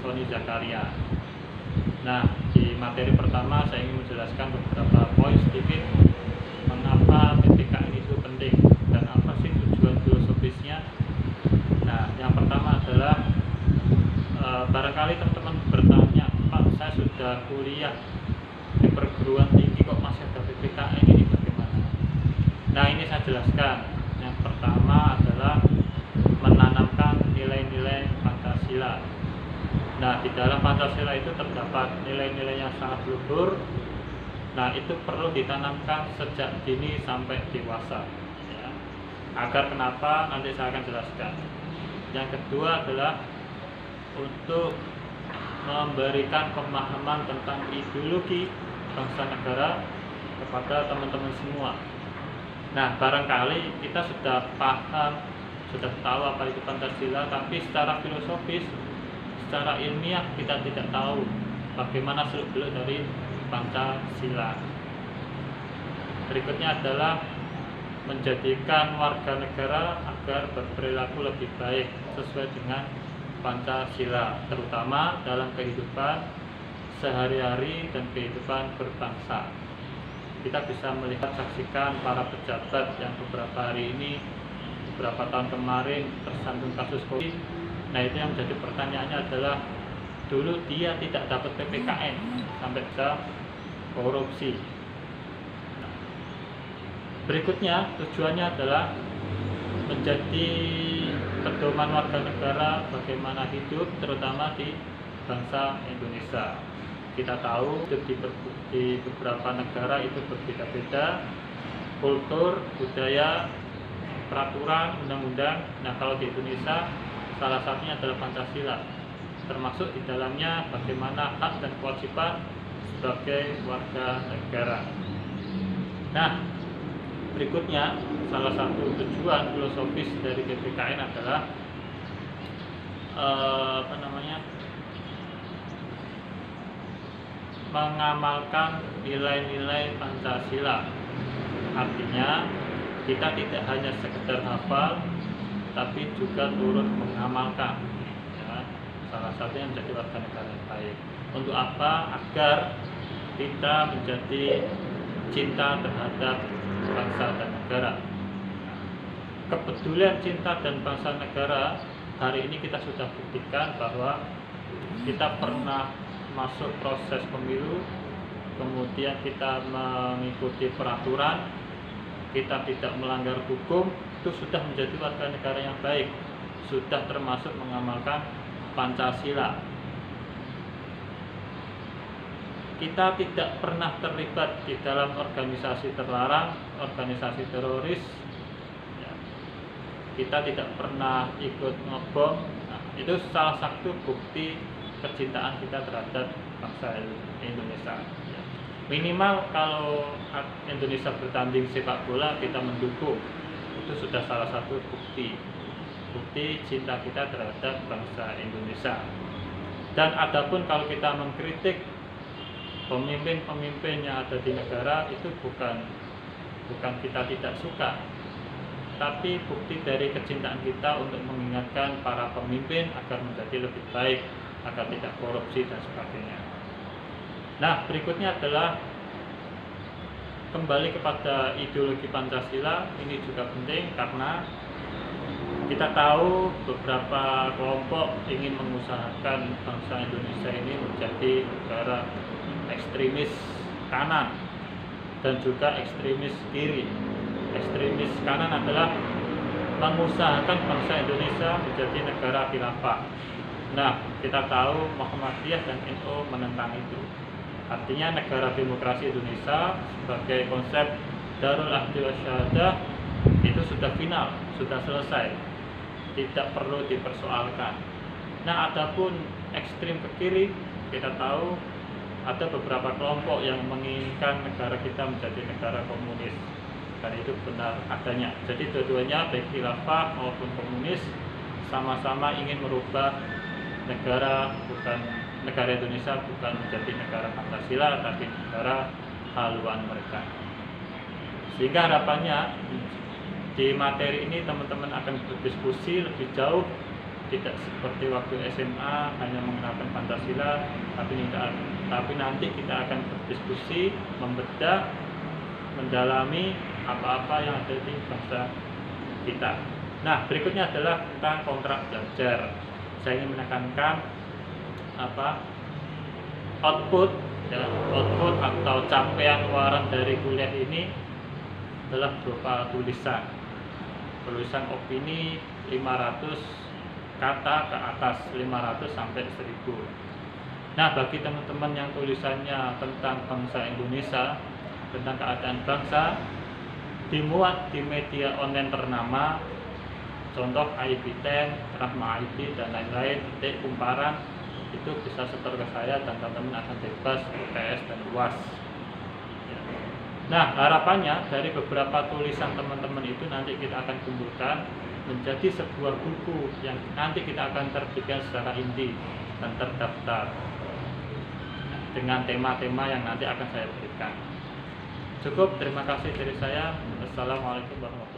Sony Zakaria. Nah, di materi pertama saya ingin menjelaskan beberapa poin sedikit mengapa PPKN itu penting dan apa sih tujuan filosofisnya. Nah, yang pertama adalah barangkali teman-teman bertanya, Pak, saya sudah kuliah di perguruan tinggi kok masih ada PPKN, ini bagaimana? Nah, ini saya jelaskan. Yang pertama adalah menanamkan nilai-nilai Pancasila. Nah, di dalam Pancasila itu terdapat nilai-nilai yang sangat luhur. Nah, itu perlu ditanamkan sejak dini sampai dewasa, ya. Agar kenapa nanti saya akan jelaskan. Yang kedua adalah untuk memberikan pemahaman tentang ideologi bangsa negara kepada teman-teman semua. Nah, barangkali kita sudah paham, sudah tahu apa itu Pancasila, tapi secara filosofis, secara ilmiah kita tidak tahu bagaimana seluk-beluk dari Pancasila. Berikutnya adalah menjadikan warga negara agar berperilaku lebih baik sesuai dengan Pancasila, terutama dalam kehidupan sehari-hari dan kehidupan berbangsa. Kita bisa melihat, saksikan para pejabat yang beberapa hari ini, beberapa tahun kemarin tersandung kasus COVID. Nah, itu yang menjadi pertanyaannya adalah dulu dia tidak dapat PPKN sampai bisa korupsi. Nah, berikutnya tujuannya adalah menjadi pedoman warga negara bagaimana hidup, terutama di bangsa Indonesia. Kita tahu hidup di beberapa negara itu berbeda-beda, kultur, budaya, peraturan, undang-undang. Nah, kalau di Indonesia salah satunya adalah Pancasila, termasuk di dalamnya bagaimana hak dan kewajiban sebagai warga negara. Nah, berikutnya salah satu tujuan filosofis dari PPKN adalah mengamalkan nilai-nilai Pancasila. Artinya kita tidak hanya sekedar hafal, tapi juga turut mengamalkan, ya, salah satunya menjadi warga negara yang baik. Untuk apa? Agar kita menjadi cinta terhadap bangsa dan negara. Kepedulian cinta dan bangsa negara hari ini kita sudah buktikan bahwa kita pernah masuk proses pemilu, kemudian kita mengikuti peraturan, kita tidak melanggar hukum, itu sudah menjadi warga negara yang baik, sudah termasuk mengamalkan Pancasila. Kita tidak pernah terlibat di dalam organisasi terlarang, organisasi teroris, ya. Kita tidak pernah ikut ngebom. Nah, itu salah satu bukti kecintaan kita terhadap bangsa Indonesia, ya. Minimal kalau Indonesia bertanding sepak bola kita mendukung, itu sudah salah satu bukti cinta kita terhadap bangsa Indonesia. Dan adapun kalau kita mengkritik pemimpin-pemimpin yang ada di negara, itu bukan kita tidak suka, tapi bukti dari kecintaan kita untuk mengingatkan para pemimpin agar menjadi lebih baik, agar tidak korupsi dan sebagainya. Nah, berikutnya adalah kembali kepada ideologi Pancasila. Ini juga penting karena kita tahu beberapa kelompok ingin mengusahakan bangsa Indonesia ini menjadi negara ekstremis kanan dan juga ekstremis kiri. Ekstremis kanan adalah mengusahakan bangsa Indonesia menjadi negara khilafah. Nah, kita tahu Muhammadiyah dan NU menentang itu. Artinya negara demokrasi Indonesia sebagai konsep Darul Ahdi wa Syahadah itu sudah final, sudah selesai, tidak perlu dipersoalkan. Nah, adapun ekstrim ke kiri, kita tahu ada beberapa kelompok yang menginginkan negara kita menjadi negara komunis, dan itu benar adanya. Jadi dua-duanya, baik khilafah maupun komunis, sama-sama ingin merubah negara Indonesia bukan menjadi negara Pancasila, tapi negara haluan mereka. Sehingga harapannya di materi ini teman-teman akan berdiskusi lebih jauh tidak seperti waktu SMA hanya mengenalkan Pancasila, tapi nanti kita akan berdiskusi, membedah, mendalami apa-apa yang ada di bangsa kita. Nah, berikutnya adalah tentang kontrak belajar. Saya ingin menekankan output atau capaian waran dari kuliah ini adalah berupa tulisan opini 500 kata ke atas, 500 sampai 1000. Nah, bagi teman-teman yang tulisannya tentang bangsa Indonesia, tentang keadaan bangsa, dimuat di media online ternama, contoh IB10, Rahma ID, dan lain-lain, titik kumparan, itu bisa setor ke saya dan teman-teman akan bebas UTS dan UAS. Nah, harapannya dari beberapa tulisan teman-teman itu nanti kita akan kumpulkan menjadi sebuah buku yang nanti kita akan terbitkan secara inti dan terdaftar dengan tema-tema yang nanti akan saya berikan. Cukup, terima kasih dari saya. Assalamualaikum warahmatullahi wabarakatuh.